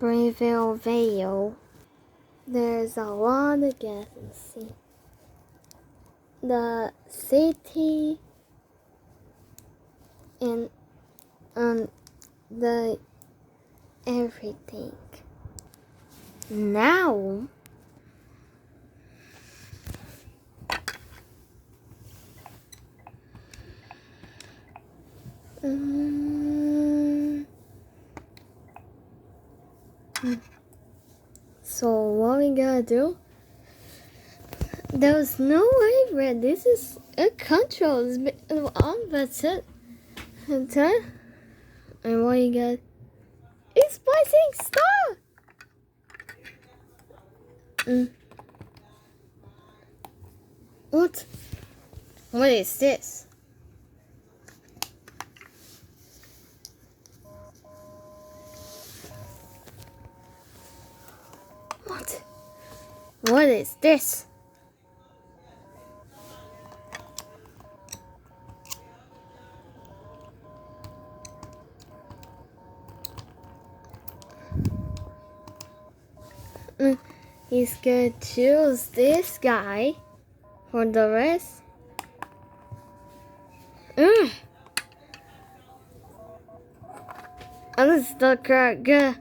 Brayville Vale. There's a lot of gas and sea. The city and the everything. Now so what we gotta do? There's no way, Red. This is a control. That's it. And what you got? It's blazing star. What? What is this? What? What is this? He's gonna choose this guy for the rest. And this is the correct guy.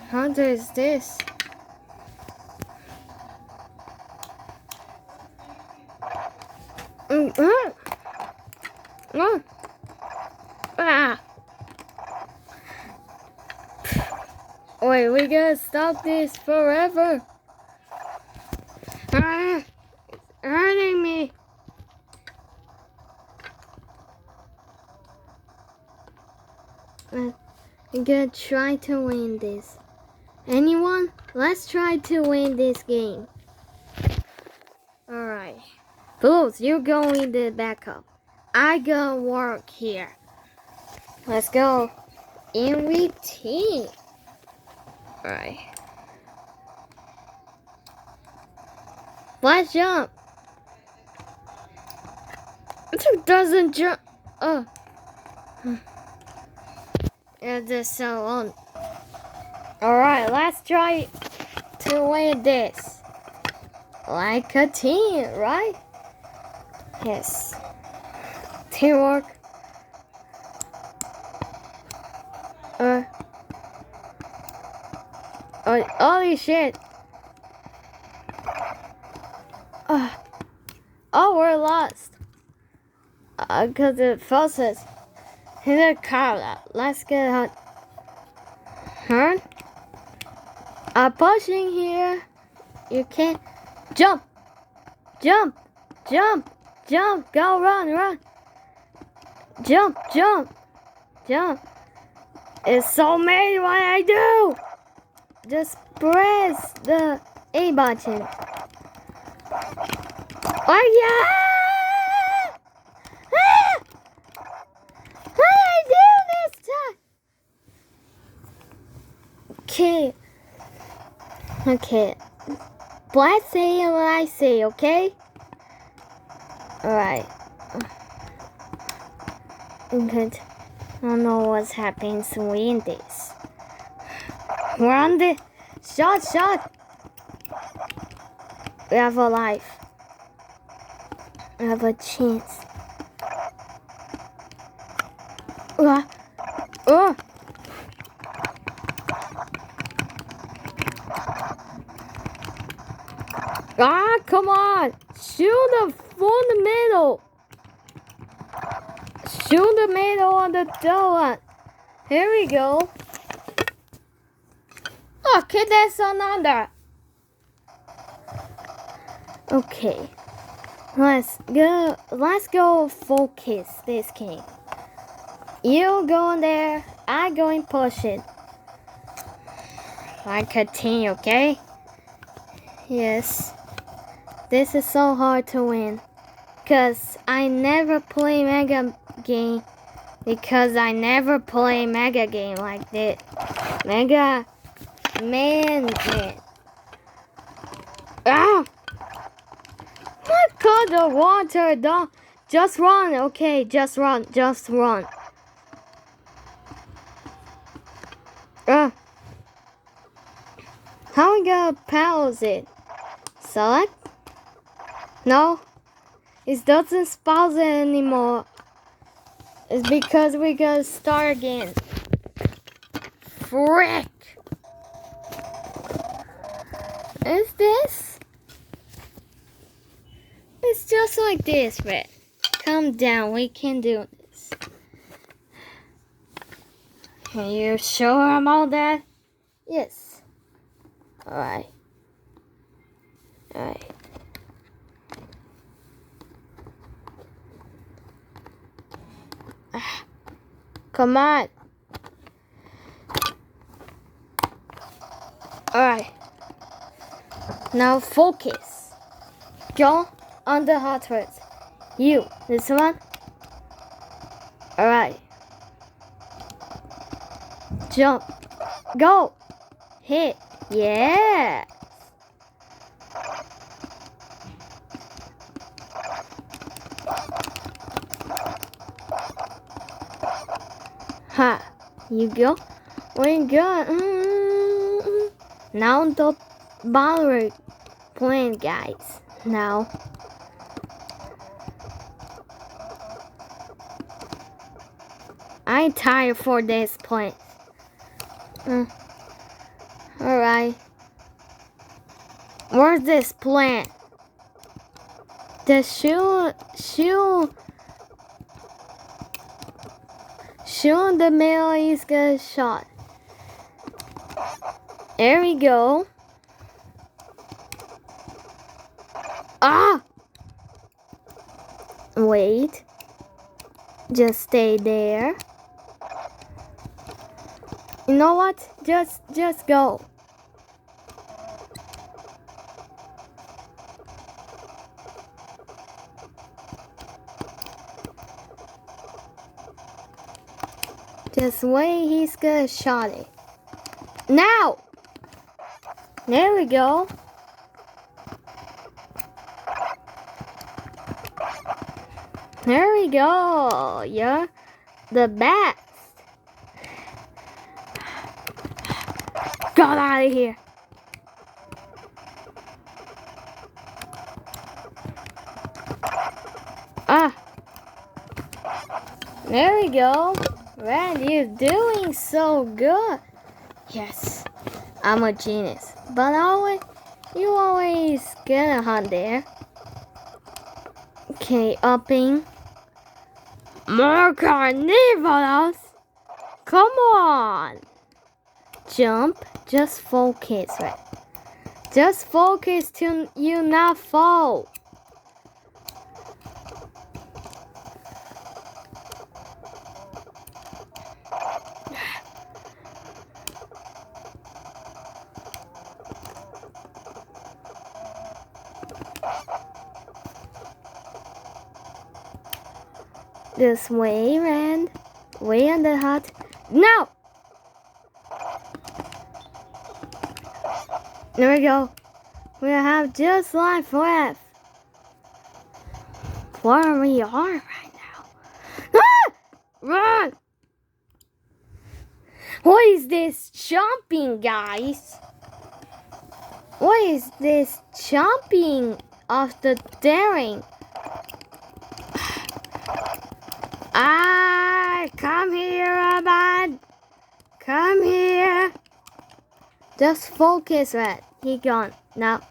How does this? Wait, we gotta stop this forever. It's hurting me. I'm gonna try to win this. Anyone? Let's try to win this game. Alright. Blues, you're going to backup. I gonna work here. Let's go. In with team. Alright. Let's jump. It doesn't jump. Oh. It's just so long. Alright, let's try to win this. Like a team, right? Yes. Teamwork. Holy shit. Oh, we're lost. Cause it forces in the car. Let's get out. Turn. Pushing here. You can't jump. Jump. Jump. Jump. Go run. Run. Jump. Jump. Jump. It's so many what I do. Just press the A button. Oh yeah! Ah! What did I do this time? Okay. Okay. Let's say what I say, okay? Alright. Good. I don't know what's happening to win this. We're on the shot. We have a life. We have a chance. Come on! Shoot from the middle. Shoot the middle on the donut. Here we go. Okay, that's another. Okay. Let's go focus this game. You go in there, I go and push it. Like a team, okay? Yes. This is so hard to win. Cause I never play Mega game. Because I never play Mega game like this. Mega Man. Ah! What kind of water? Don't just run, okay? Just run. How we gonna pause it? Select? No, it doesn't pause it anymore. It's because we gotta start again. Frick! Is this? It's just like this, Red. Calm down, we can do this. Are you sure about that? Yes. Alright. Alright. Come on. Alright. Now focus. Go on the hot words. You, this one. Alright. Jump. Go. Hit. Yeah. Ha. You go. We go. Now the boundary plan, guys. Now. I'm tired for this plan. Alright. Where's this plant? The shoe in the middle is good shot. There we go. Ah! Wait. Just stay there. You know what? Just go. Just wait, he's gonna shot it. Now! There we go. There we go. You're the best. Got out of here. Ah. There we go. Red, you're doing so good. Yes, I'm a genius. But you always get a hunt there. Okay, upping. More carnivorous. Come on. Jump. Just focus, right? Just focus to you not fall. This way, Rand. Way on the hut. No! There we go. We have just life left. Where we are right now. Ah! Run! What is this jumping, guys? What is this jumping of the daring? Ah, come here, Abad. Come here. Just focus, Red. He gone. Now.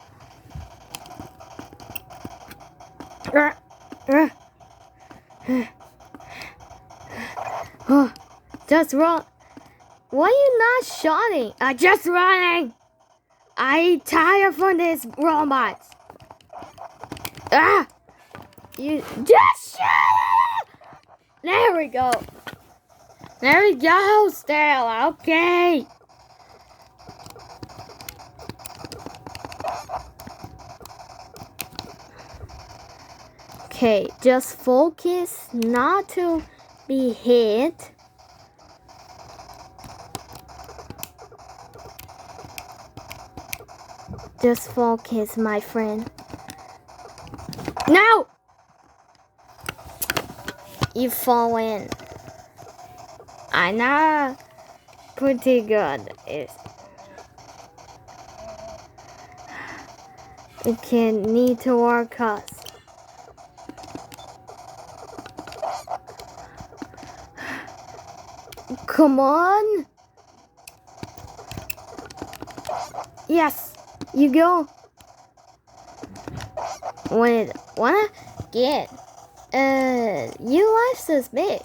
Just run. Why are you not shooting? Just running. I'm tired from this robot. Ah! You just shoot! There we go. There we go, Stella. Okay. Okay, just focus not to be hit. Just focus, my friend. No! You fall in. I know. pretty good. It can need to work us. Come on. Yes, you go. Wait, what? Get. Your life's is big.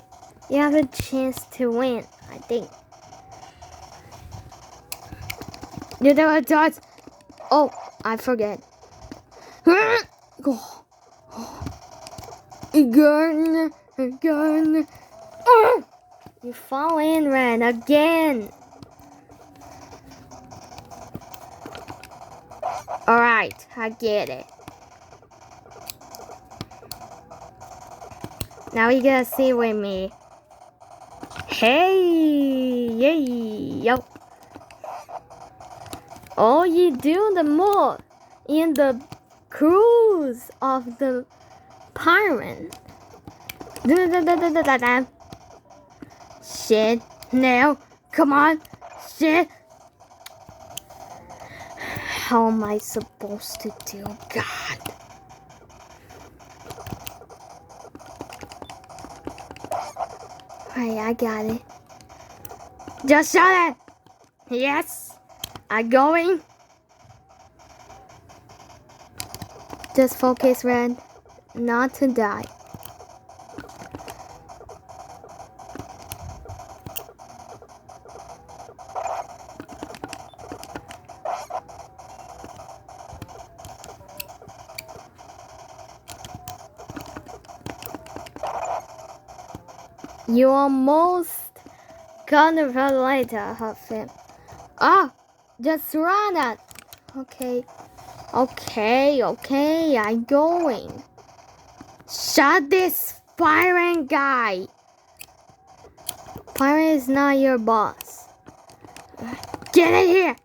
You have a chance to win, I think. You know what, dots? Oh, I forget. Gun. You fall in, Ren, again. Alright, I get it. Now you gotta see with me. Hey, yay, yo. All you do the more in the cruise of the pirate. Shit, now, come on, shit. How am I supposed to do? God. Alright, I got it. Just shut it! Yes! I'm going. Just focus, Red. Not to die. You almost got the later, Huffin. Ah, just run it. Okay, I'm going. Shut this pirate guy. Pirate is not your boss. Get in here.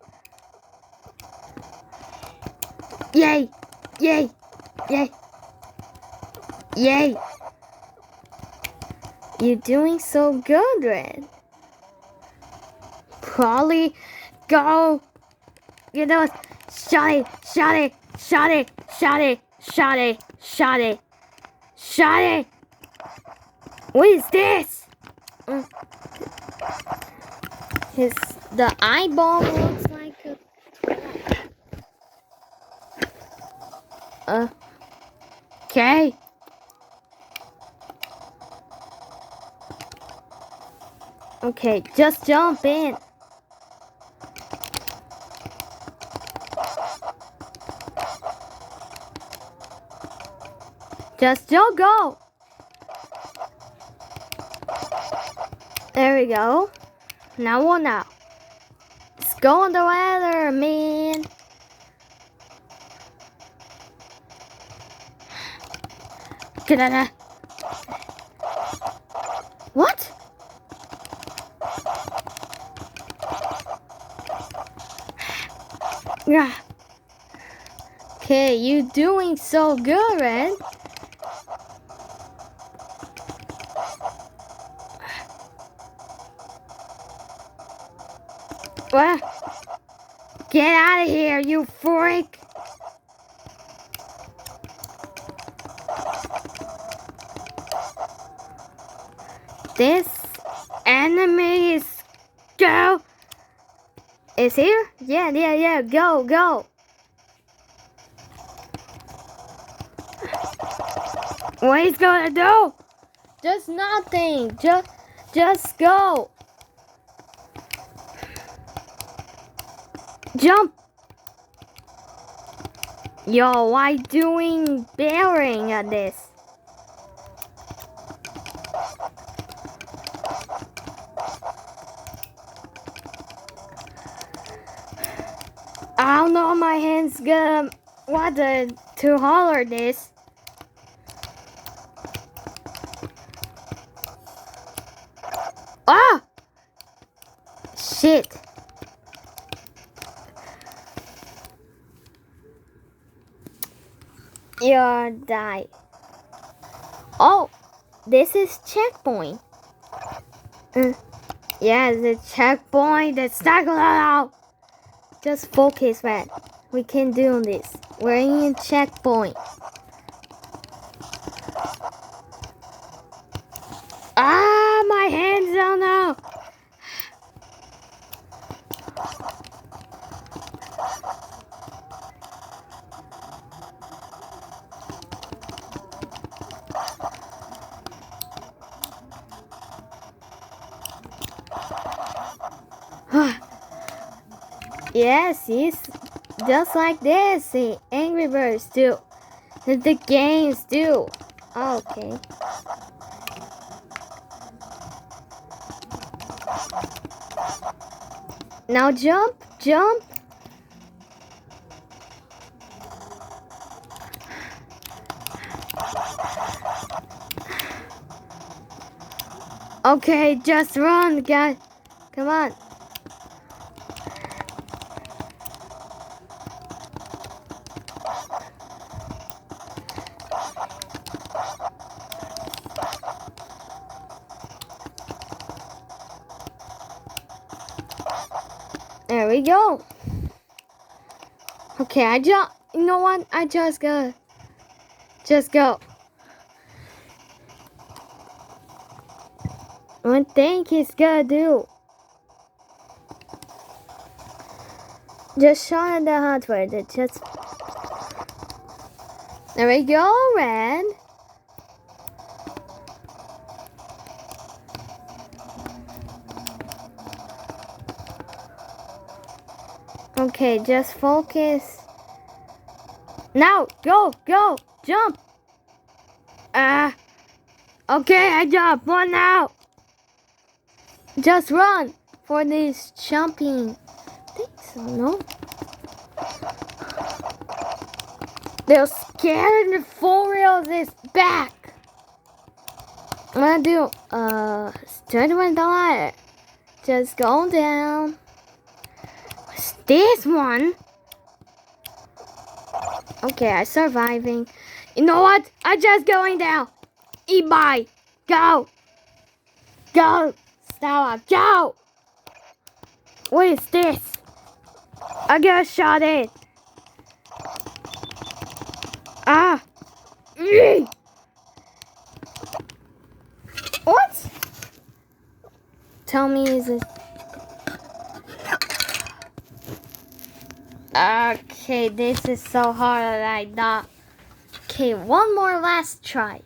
Yay, yay, yay, yay. You're doing so good, Red. Probably go. You know, shut it. What is this? The eyeball looks like a. Okay. Okay, just jump in. Just don't go. There we go. Now what now? Let's go on the weather, man. What? Yeah. Okay, you doing so good, Red. What? Get out of here, you freak! This enemy is here? Yeah, go! What he's gonna do? Just nothing. Just go. Jump. Yo, why doing bearing at this? I don't know, my hands gonna to holler this. Ah! Shit. You'll die. Oh, this is checkpoint. Yeah, the checkpoint, the stack. Just focus, Red. We can do this. We're in checkpoint. Ah, my hands don't know. Yes, it's just like this. The Angry Birds do. The games do. Okay. Now jump, jump. Okay, just run, guys. Come on. There we go. Okay, I jump. You know what? I just go. Just go. One thing he's gonna do. Just shot the hardware. Just. There we go, Red. Okay, just focus. Now, go, jump. Okay, I jump. One now. Just run for this jumping. I think so, no? They're scared and the 4-wheels is back. I'm gonna do, start with the ladder. Just go down. What's this one? Okay, I'm surviving. You know what? I'm just going down. E-bike. Go. Go. Stop. Go. What is this? I got shot in. Ah. What? Tell me, is it? Okay, this is so hard that I thought. Okay, one more last try.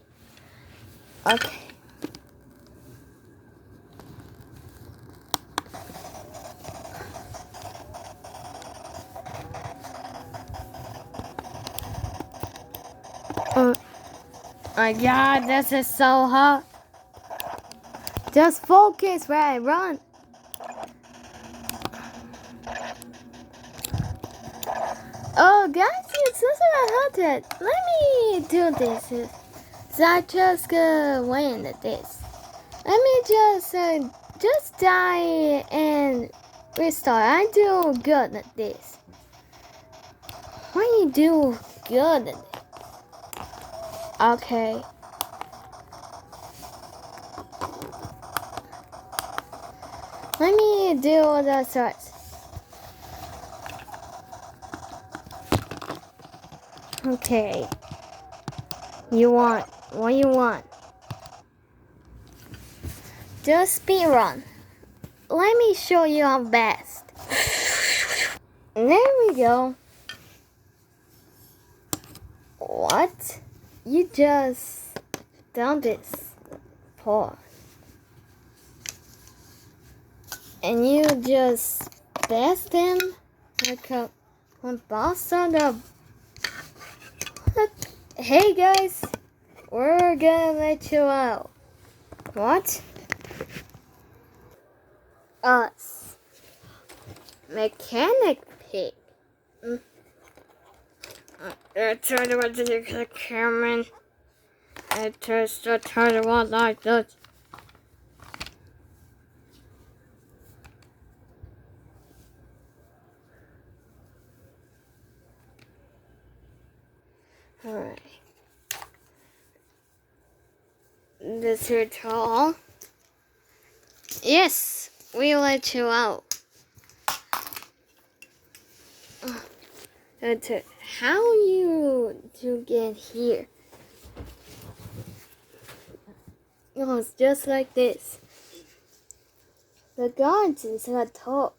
Okay. My God, this is so hard. Just focus, right? Run. Oh, guys, it's so hard. Let me do this. So I just win at this. Let me just die and restart. I do good at this. When you do good at this. Okay. Let me do the search. Okay. What you want? Just speed run. Let me show you how best. There we go. What? You just done this. Pause. And you just best him like a one boss on the. Hey guys, we're gonna let you out. What? Us. Mechanic Pig. I tried to watch the camera. I tried to watch like this. Alright. This here tall. Yes, we let you out. How you to get here? It was just like this. The guards inside told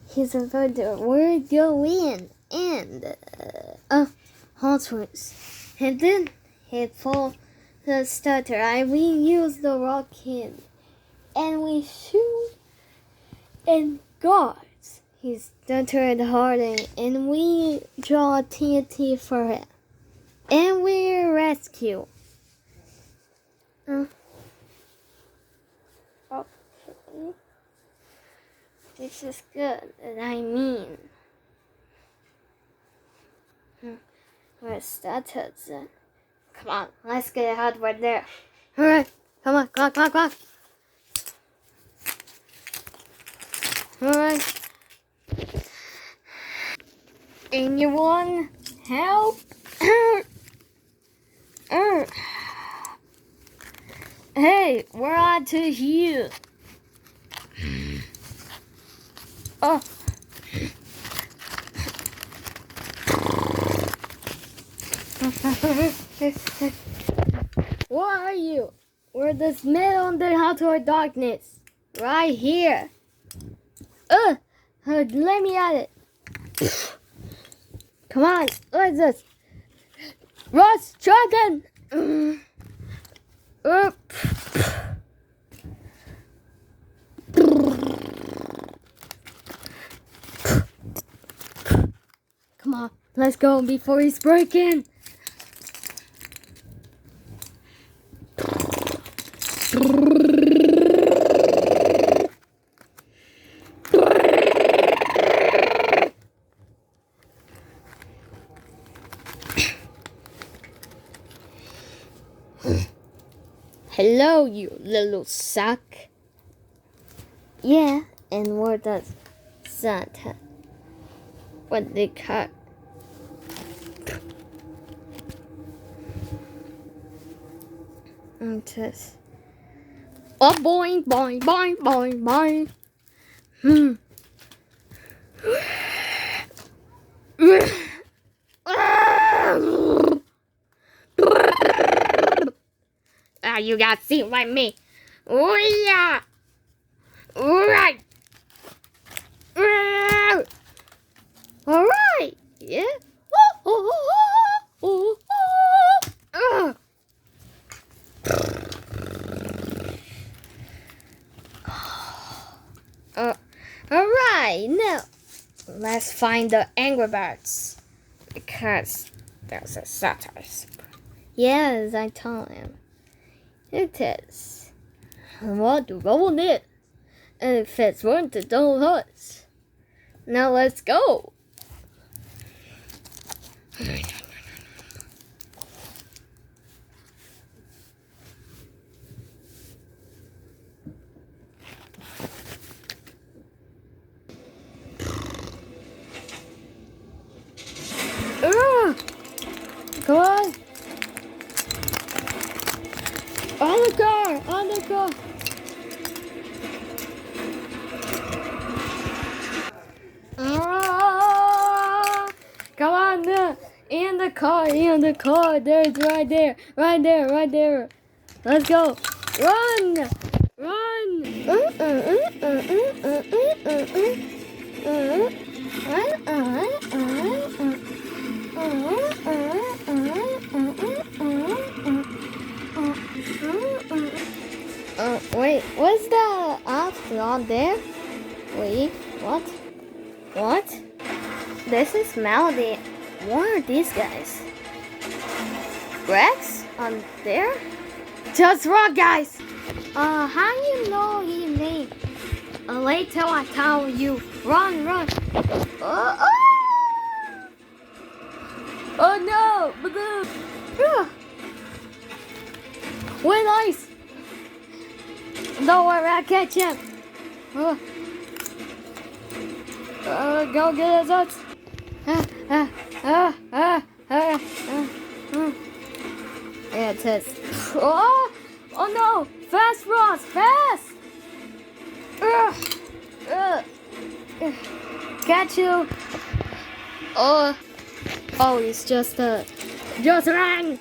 he's about to we're go in and Hotwheels. And then he pulled the starter and we use the rocket and we shoot and guards. He stuttered harder and we draw TNT for him. And we rescue. Okay. This is good, I mean. We're started then. Come on, let's get out right there. Alright, come on, clock. Alright. Anyone help? Hey, we're out to here. Oh. Where are you? We're the smell on the outdoor darkness. Right here. Let me at it. Come on, what's this? Ross Dragon! Come on, let's go before he's breaking. Hello, you little suck. Yeah, and where does Santa? What they cut? Just oh, boing, boing, boing, boing, boing. You got see like me. Oh yeah. Alright. Alright. Yeah. Alright, now let's find the Angry Birds. Because there's a satire. Yes, I told him. It is. I want to go on it. And if it's worth it, don't hurt. Now let's go. Come on. On the car. Come on, in the car. There's right there. Let's go. Run. Wait, what's the astronaut there? Wait, what? This is Melody. What are these guys? Rex? On there? Just run, guys! How you know his name? Later I tell you. Run! Oh no! Wait, nice! Don't worry, I'll catch him. Go get his nuts. Yeah, it is. Oh no! Fast, Ross! Fast! got you. Oh, it's just run.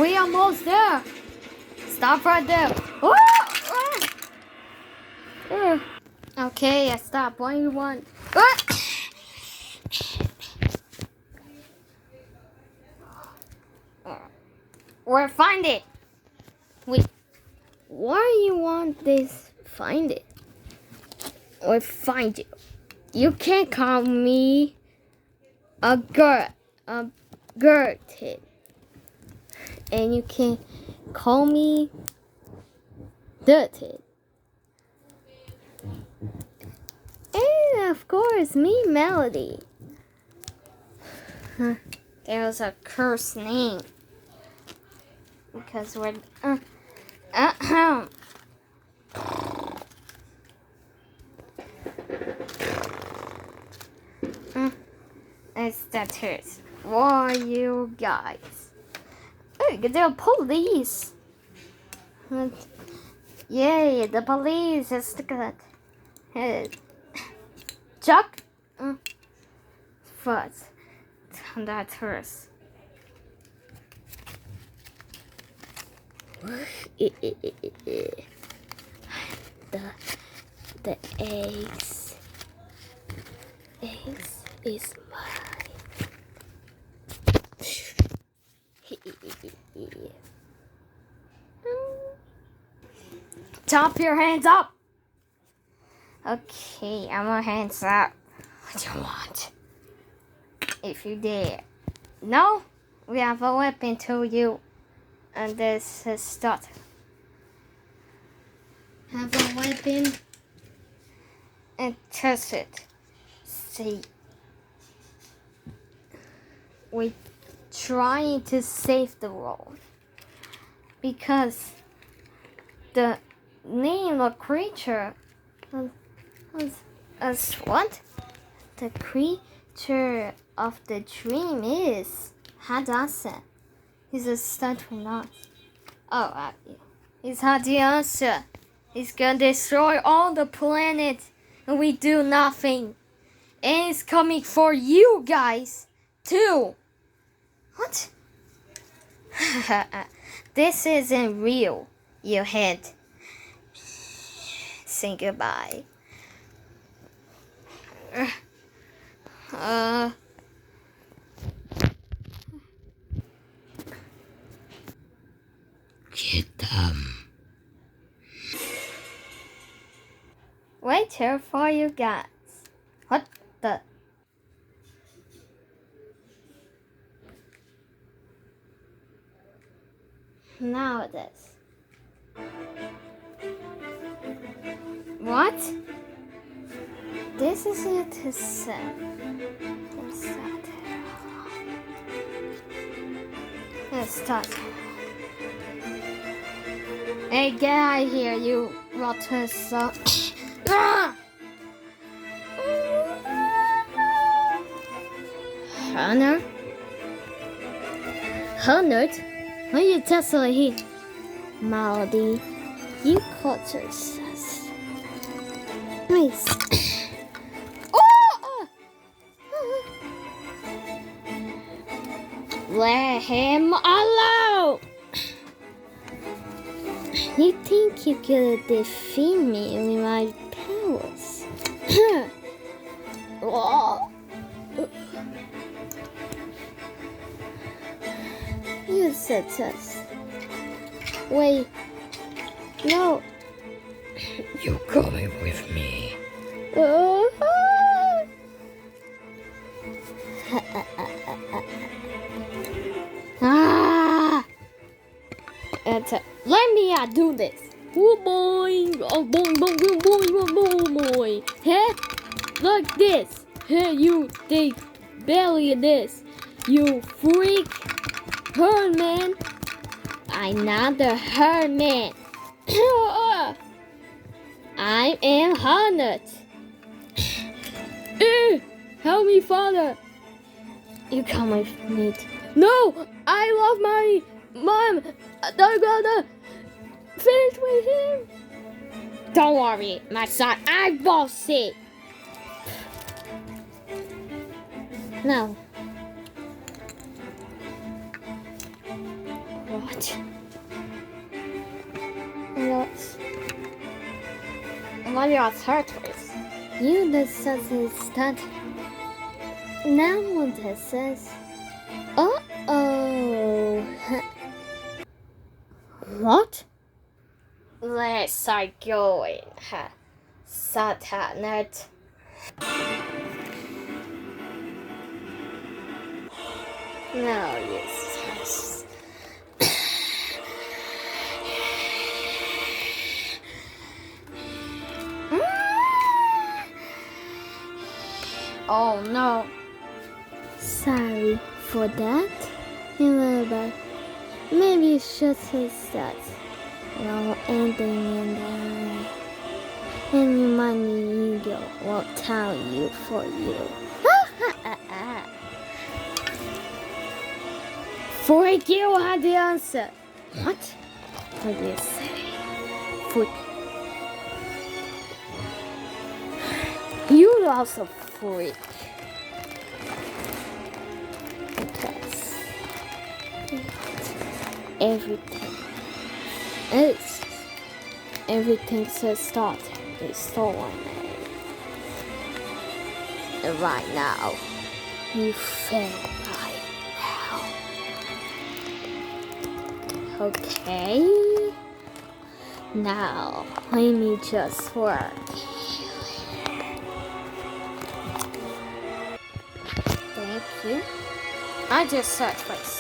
We almost there. Stop right there. Okay, I stop. What do you want? Or find it. Wait. Why you want this? Find it. Or find it. You can't call me a girl. Gertie. And you can call me dirty. And of course, me, Melody. There's a cursed name. Because we're... It's that hurts. Why you guys? Hey, the police. Yay, the police is good. Hey, Chuck. First, that hurts. The eggs is mine. Top your hands up. Okay, I'm gonna hands up. What do you want? If you dare. No, we have a weapon to you. And this is start. Have a weapon and test it. See. We're trying to save the world. Because the name of creature was what? The creature of the dream is Hadassah. He's a astronaut. Oh, he's Hadassah. He's gonna destroy all the planets and we do nothing. And it's coming for you guys too. What? This isn't real, you head. Say goodbye. Get them. Wait here for you guys. What the? Now this. What? This is it to say. Let's start. Hey, get out of here, you rotten son. Hunter? What are you testing here? Melody, you caught yourself. Please. Let him alone! You think you could defeat me with my powers? You said us. Wait. No. You're coming with me. Let me do this. Oh boy, oh boy, boy, boy, boy, boy, boy. Hey, like this. Hey, you take belly of this. You freak herman. I'm not the herman. I am Haunted. Help me, father. You come with me. No, I love my mom. finish with him. Don't worry, my son. I will see. No. What? What your turtles? You decided that. Now what says? Uh-oh. What? Let's start going. Satanet. No, yes. Oh no. Sorry for that. But maybe you should say that. No ending in there. And your money ego will tell you for you. Freak, you had the answer. What? What do you say? Freak. You also freak. Because everything says start is stolen. And right now, you fail right now. Okay. Now, let me just work. Thank you. I just searched for what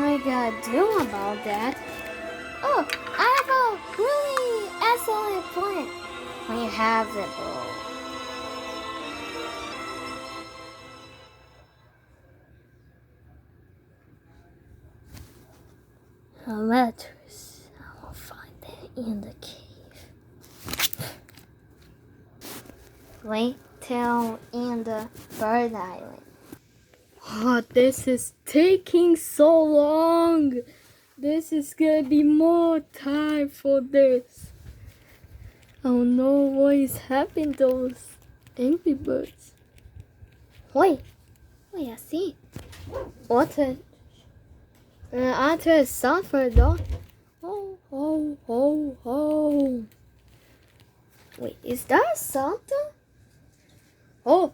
I gotta do about that? Oh, I have a really excellent plan. We have it, bro. A mattress. I will find it in the cave. Wait till in the bird island. Oh, this is taking so long. This is gonna be more time for this. I don't know what is happening to those angry birds. Wait, I see. Water. After suffer though. Oh. Wait, is that something? Ho.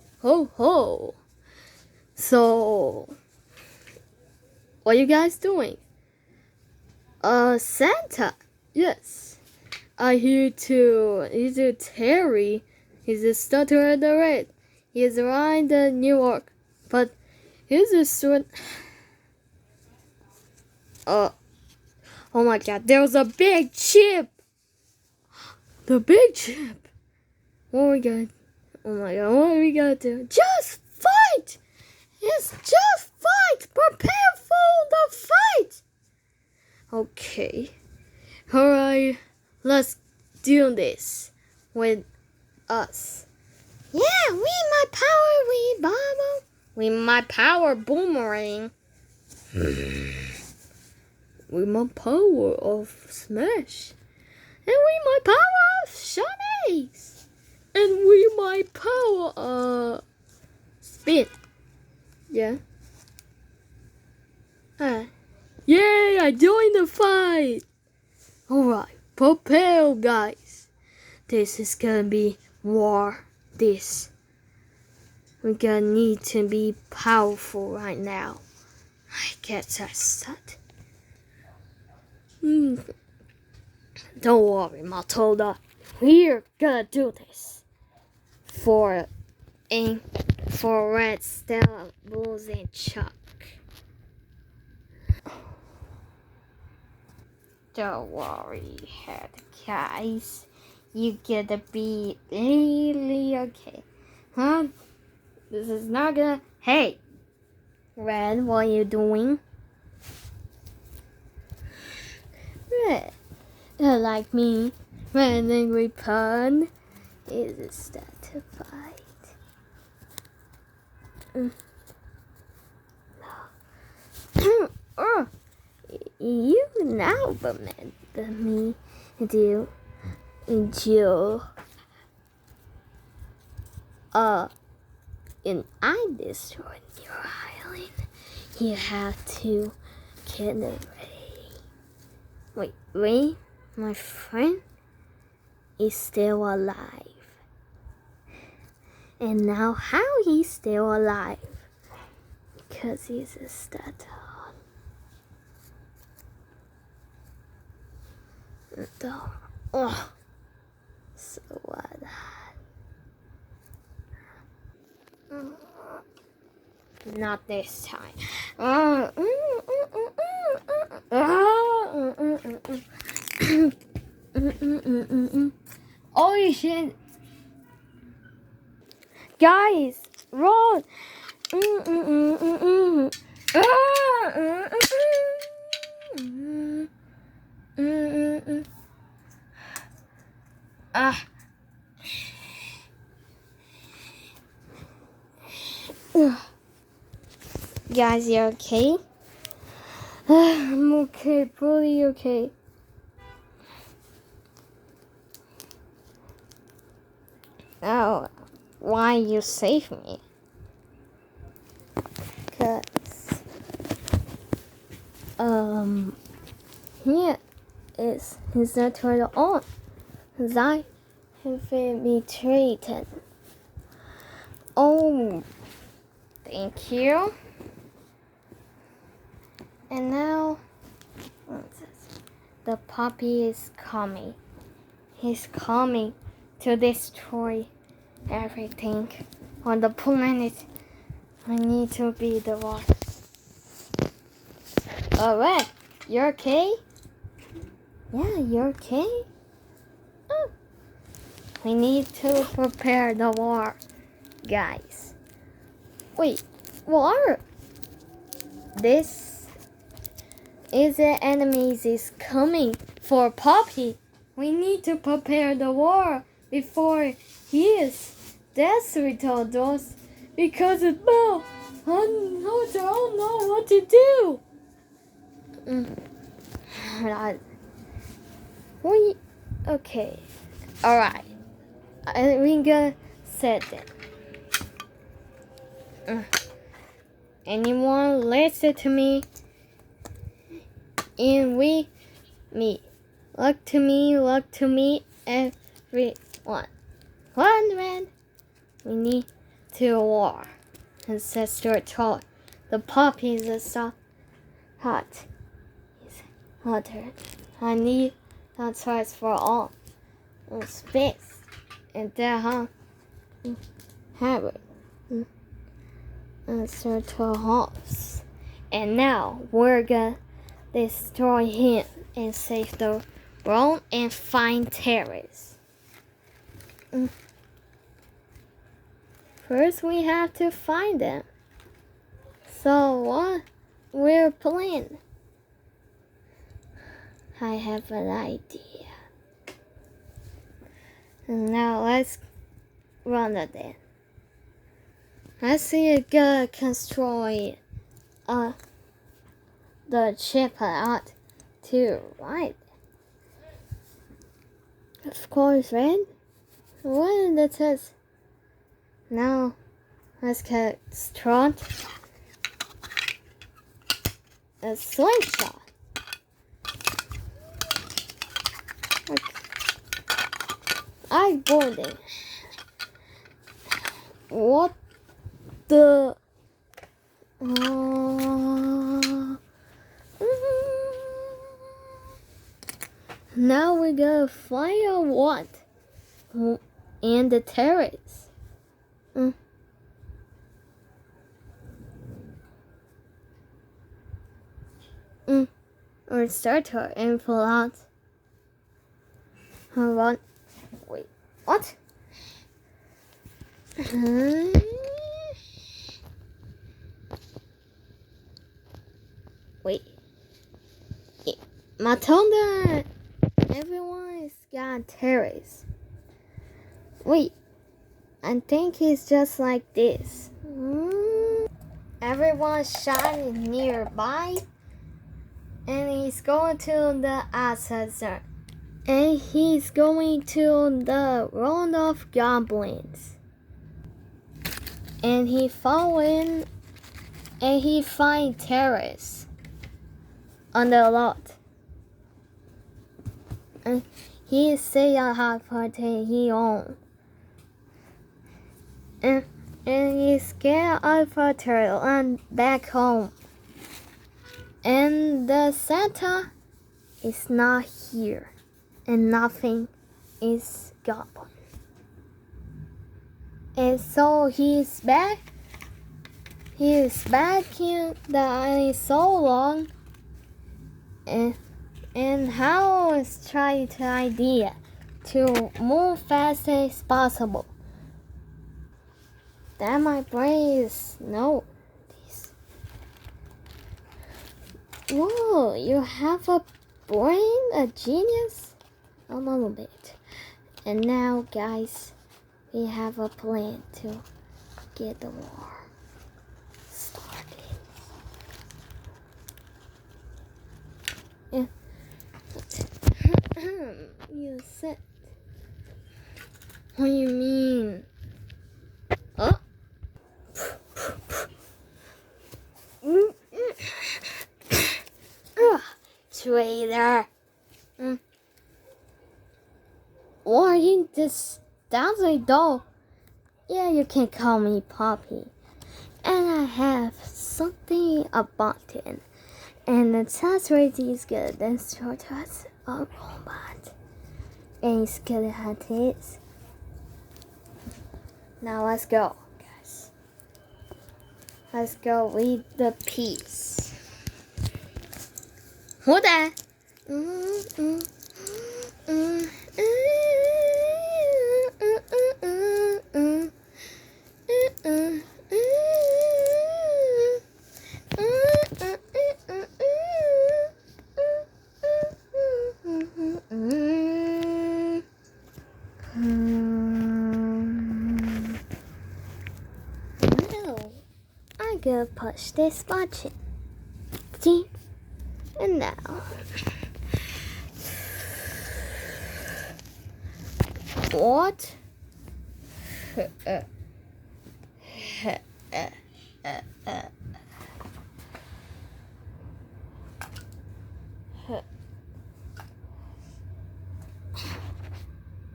So, what are you guys doing? Santa. Yes. I hear too. Is it Terry? He's a stutter at the red. He is around New York. But he's a student. Oh my god, there's a big chip! The big chip! What are we gonna... Oh my god, what are we gonna do? Just fight! It's just fight! Prepare for the fight! Okay. Alright, let's do this with us. Yeah, with my power boomerang. With my power of smash. And with my power of shinies. And with my power spin. Yeah. Yay, I joined the fight. Alright, prepare guys. This is gonna be war. We're gonna need to be powerful right now. I guess I start. Don't worry, Matilda. We're gonna do this. For Red, Stella, Bulls, and Chuck. Don't worry, head guys. You gotta be really okay. Huh? This is not gonna... Hey! Red, what are you doing? Red. Like me, Red Angry Pun is a statified. You now permit me to enjoy and I destroyed your island. You have to get it ready. Wait, my friend is still alive. And now how he's still alive? Because he's a stutter. Oh, so what? Not this time. Oh shit! Guys, run! Guys, you okay? I'm okay, pretty okay. Oh, why you save me? Cause here is not turned on. Cause I have been betrayed. Oh, thank you. And now, what's this? The puppy is coming. He's coming to destroy everything on the planet. I need to be the one. Alright, you're okay? Yeah, you're okay? Oh. We need to prepare the war, guys. Wait, war? This is the enemies is coming for Poppy. We need to prepare the war before he is destroyed us because of Bell. I don't know what to do. Okay. Alright. We gonna set it. Anyone listen to me? And me. Look to me, everyone. One man. We need to war. Ancestor told the puppies are so hot. It's hotter. I need that choice for all. Space. And there, have it. Ancestor house. And now we're gonna destroy him and save the world and find terrorists. First, we have to find them. So what we're playing? I have an idea. And now let's run it then. Let's see it go destroy the chip out to right. Of course, right? What that says? Now let's get strong. A slingshot. Okay. I boarded. What the? Now we gotta fire what? And the terrorists. Or start her and pull out. Hold on. Wait, what? Wait. Matilda! Everyone's got terrorists. Wait. I think it's just like this. everyone's shining nearby, and he's going to the assessor, and he's going to the round of goblins, and he fall in, and he find terrorists on the lot, and he say a hot party he own, and he's scared of a turtle and back home. And the Santa is not here, and nothing is goblin. And so he's back. He is back in the so long, and how is trying to idea to move fast as possible. That my brain is no. Whoa, you have a brain, a genius? A little bit. And now, guys, we have a plan to get the war started. You said. What do you mean? Oh? Traitor. Or you just sounds like dog. Yeah, you can call me Poppy. And I have something about it. And the test rate is good. Then short us a robot. And it's good at it. Now let's go, guys. Let's go read the piece. Hold on. No, I'm gonna push this button. See? And now, what?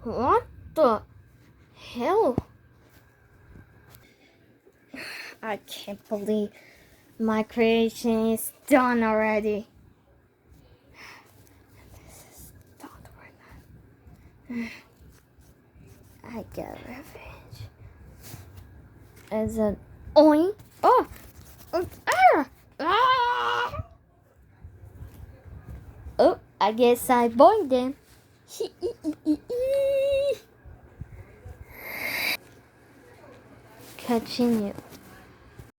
What the hell? I can't believe my creation is done already. This is not right. I get revenge. As an oink. Oh! Oh, I guess I boinked him. Continue.